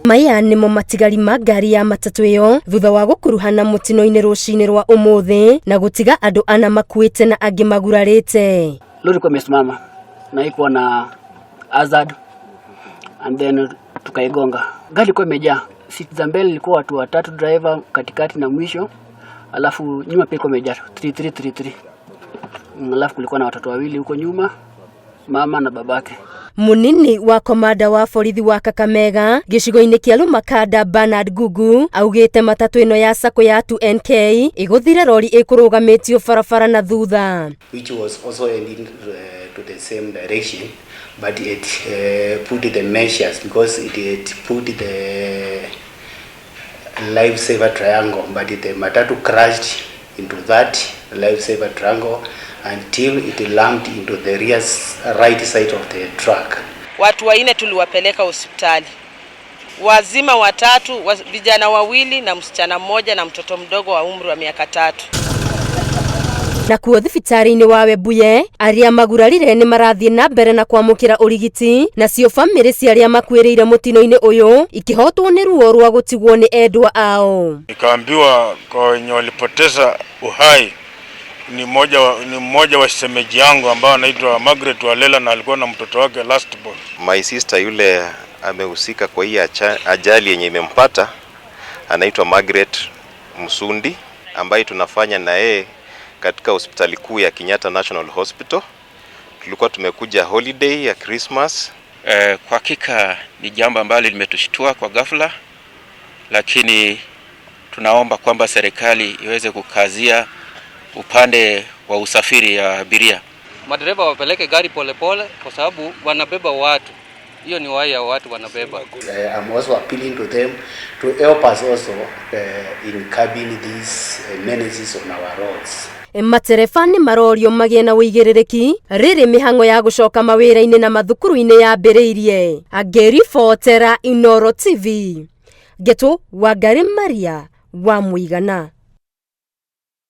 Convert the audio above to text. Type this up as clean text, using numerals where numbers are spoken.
Maya nimo matigari ma ngari ya matatu iyo thutha wa gukuruhana mutino-ini rucini rwa umuthi na gutiga andu ana makuite na angi magurarite. Lori kwa imesimama na iko na hazard and then tukaigonga. Gari kwa imejaa. Siti za mbele ilikuwa watu watatu, driver katikati na mwisho. Alafu nyuma pia imejaa 3333. Alafu kulikuwa na watoto wawili huko nyuma, mama na babake. Munini wa komanda wa borithi wa Kakamega gicigo-ini kia Lumakanda Bernard Gugu augite matatu ino ya sako ya 2NK iguthire rori ikurugamitio barabara na thutha, which was also heading to the same direction, but it put the measures because it had put the lifesaver triangle, but the matatu crashed into that lifesaver triangle until it lumped into the rear right side of the truck. Watu waine tuliwapeleka hospitali. Wazima watatu, vijana wawili na msichana mmoja na mtoto mdogo wa umri wa miaka 3. Na kuo thibitari-ini wa Webuye aria magurarire ni marathie na mbere na kwamukira urigiti na cio family cia aria makwirire mutino-ini uyu ikihotwo ni ruo rwa gutigwo ni endwa ao. Nikaambiwa kwa wenye walipoteza uhai ni mmoja wa shemeji yangu ambao anaitwa Margaret Walela na alikuwa na mtoto wake last born. My sister yule amehusika kwa hii ajali yenye imempata anaitwa Margaret Musundi ambaye tunafanya na yeye katika hospitali kuu ya Kenyatta National Hospital. Tulikuwa tumekuja holiday ya Christmas. Kwa hakika ni jambo ambalo limetushtua kwa ghafla, lakini tunaomba kwamba serikali iweze kukazia upande wa usafiri ya abiria. Madereva wapeleke gari polepole kwa sababu wanabeba watu. Hiyo ni waya watu wanabeba. I'm also appealing to them to help us also in curbing these menaces on our roads. Matereba ni marorio magie na uigirereki riri mihango ya gucoka mawira-ini na mathukuru-ini ya mbiriirie. Angĩribotera Inooro TV, Geto Wangari Maria wa Muigana.